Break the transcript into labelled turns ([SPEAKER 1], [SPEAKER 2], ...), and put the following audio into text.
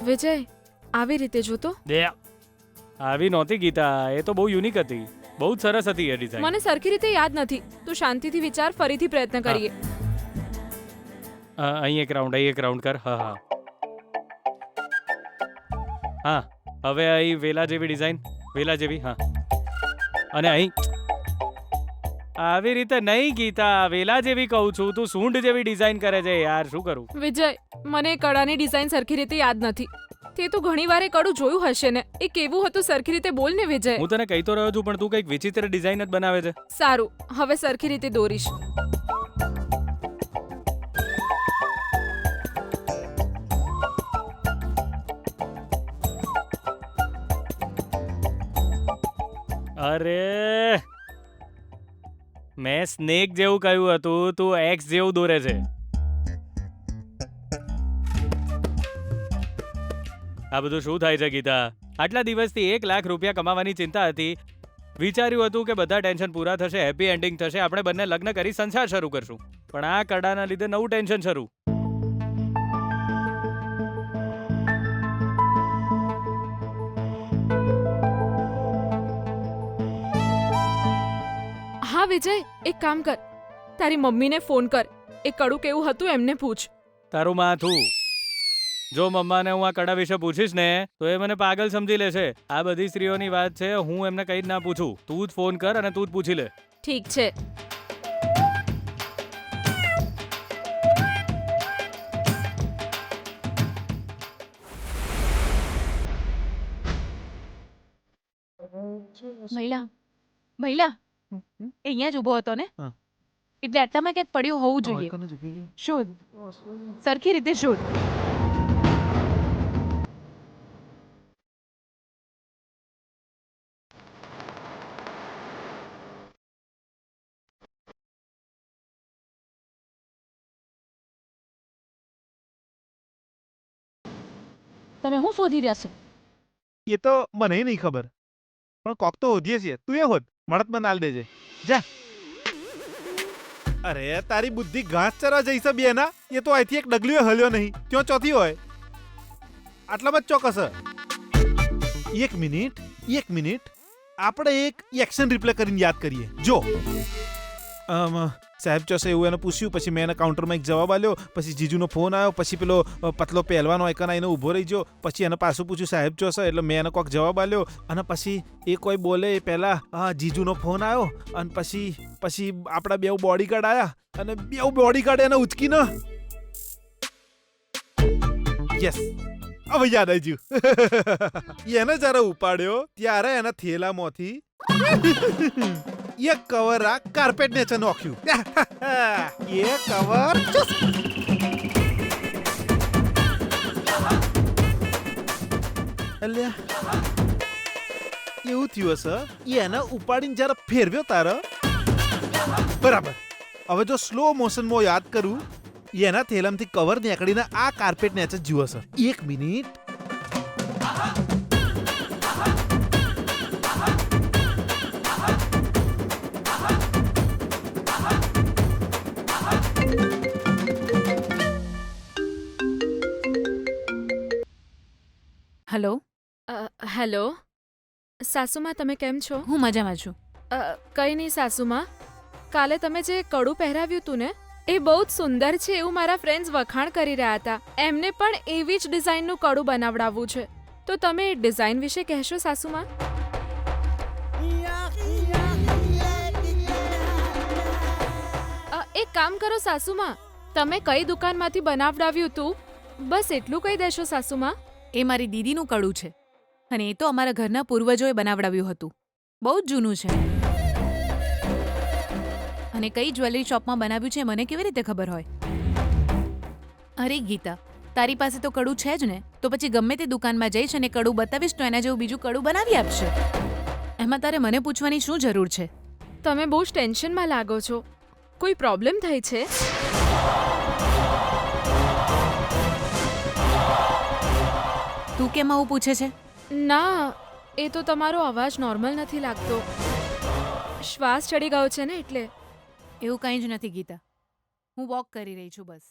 [SPEAKER 1] વિજય આવી રીતે જોતો
[SPEAKER 2] દે આવી નહોતી ગીતા, એ તો બહુ યુનિક હતી, બહુ જ સરસ હતી એ ડિઝાઇન.
[SPEAKER 1] મને સરખી રીતે યાદ નથી. તું શાંતિથી વિચાર, ફરીથી પ્રયત્ન કરીએ.
[SPEAKER 2] અહીં એક રાઉન્ડ કર. હા હા હા, હવે અહીં વેલા જેવી ડિઝાઇન, વેલા જેવી. હા, અને અહીં આવી રીતે નહીં ગીતા, વેલા જેવી કહું છું. તું સૂંઢ જેવી ડિઝાઇન કરે છે યાર, શું કરું?
[SPEAKER 1] વિજય, મને કડાની ડિઝાઇન સરખી રીતે યાદ નથી. તે તો ઘણી વાર એ કડું જોયું હશે ને. એ કેવું હતું સરખી રીતે બોલ ને વિજય.
[SPEAKER 2] હું તને કહી તો રહ્યો છું, પણ તું કંઈક વિચિત્ર ડિઝાઇન જ બનાવે છે.
[SPEAKER 1] સારું, હવે સરખી રીતે દોરીશ.
[SPEAKER 2] અરે મેં સ્નેક જેવું કહ્યું હતું, તું એક્સ જેવું દોરે છે. આ બધું શું થાય છે ગીતા? આટલા દિવસથી 1 લાખ રૂપિયા કમાવાની ચિંતા હતી. વિચાર્યું હતું કે બધા ટેન્શન પૂરા થશે, હેપી એન્ડિંગ થશે, આપણે બંને લગ્ન કરી સંસાર શરૂ કરશું. પણ આ કડાના લીધે નવું ટેન્શન શરૂ.
[SPEAKER 1] હા વિજય, એક કામ કર, તારી મમ્મીને ફોન કર. એ કડું કેવું હતું એમને પૂછ.
[SPEAKER 2] તારું માથું. જો મમ્માને હું આ કડા વિશે પૂછીશ ને તો એ મને પાગલ સમજી લેશે. આ બધી સ્ત્રીઓની વાત છે, હું એમને કંઈ જ ના પૂછું. તું જ ફોન કર અને તું જ પૂછી લે.
[SPEAKER 1] ઠીક છે.
[SPEAKER 3] મહિલા એ અહીંયા જ ઊભો હતો ને, એટલે આટલામાં ક્યાંક પડ્યું હોવું જોઈએ. શોધ, સરખી રીતે શોધ. તમે શું શોધી રહ્યા છો?
[SPEAKER 4] એ તો મને નહીં ખબર, પણ કોક તો હોધીએ છીએ. તું એ હોત, મળત મને આલ દેજે જા. અરે તારી બુદ્ધિ ઘાસ ચરવા જઈશે બેના. એ તો અહીંથી એક ડગલીઓ હલ્યો નહીં, ક્યાં ચોથી હોય? આટલામાં જ ચોક્કસ. એક મિનિટ, આપણે એક એક્શન રિપ્લે કરીને યાદ કરીએ. જો સાહેબ ચોસે એવું એને પૂછ્યું, પછી મેં એના કાઉન્ટરમાં એક જવાબ આલ્યો, પછી જીજુનો ફોન આવ્યો, પછી પેલો પતલો પહેલવાનો આઈકન આવીને ઊભો રહી ગયો, પછી એને પાછું પૂછ્યું સાહેબ ચોસે, એટલે મેં એને કોઈક જવાબ આલ્યો, અને પછી એ કોઈ બોલે એ પહેલા જીજુનો ફોન આવ્યો, અને પછી આપણા બેવ બોડીગાર્ડ આવ્યા, અને બેવ બોડીગાર્ડ એને ઉચકીને યસ હવે યાદ આવી ગયું. એને જ્યારે ઉપાડ્યો ત્યારે એના થેલામાંથી એક કવર આ કાર્પેટ નીચે નાખ્યું. એ કવર એવું થયું હશે. એને ઉપાડીને જયારે ફેરવ્યો તારે બરાબર. હવે જો સ્લો મોશનમાં યાદ કરું, એના થેલામાંથી કવર નીકળીને આ કાર્પેટ નીચે જ્યું હશે. એક મિનિટ.
[SPEAKER 3] હેલો.
[SPEAKER 1] હેલો સાસુમાં, તમે કેમ છો?
[SPEAKER 3] હું મજામાં છું.
[SPEAKER 1] કંઈ નહીં સાસુમાં, કાલે તમે જે કડું પહેરાવ્યું હતું ને એ બહુ જ સુંદર છે એવું મારા ફ્રેન્ડ્સ વખાણ કરી રહ્યા હતા. એમને પણ એવી જ ડિઝાઇનનું કડું બનાવડાવવું છે, તો તમે ડિઝાઇન વિશે કહેશો સાસુમાં? એક કામ કરો સાસુમાં, તમે કઈ દુકાનમાંથી બનાવડાવ્યું હતું બસ એટલું કહી દેશો સાસુમાં.
[SPEAKER 3] એ મારી દીદીનું કડું છે, અને એ તો અમારા ઘરના પૂર્વજોએ બનાવડાવ્યું હતું. બહુ જ જૂનું છે, અને કઈ જ્વેલરી શોપમાં બનાવ્યું છે મને કેવી રીતે ખબર હોય? અરે ગીતા, તારી પાસે તો કડું છે જ ને, તો પછી ગમે તે દુકાનમાં જઈશ અને કડું બતાવીશ તો એના જેવું બીજું કડું બનાવી આપશે. એમાં તારે મને પૂછવાની શું જરૂર છે?
[SPEAKER 1] તમે બહુ જ ટેન્શનમાં લાગો છો. કોઈ પ્રોબ્લેમ થઈ છે?
[SPEAKER 3] તું કેમ આવું પૂછે છે?
[SPEAKER 1] ના, એ તો તમારો અવાજ નોર્મલ નથી લાગતો. શ્વાસ ચડી ગયો છે ને એટલે.
[SPEAKER 3] એવું કંઈ જ નથી ગીતા, હું વોક કરી રહી છું બસ.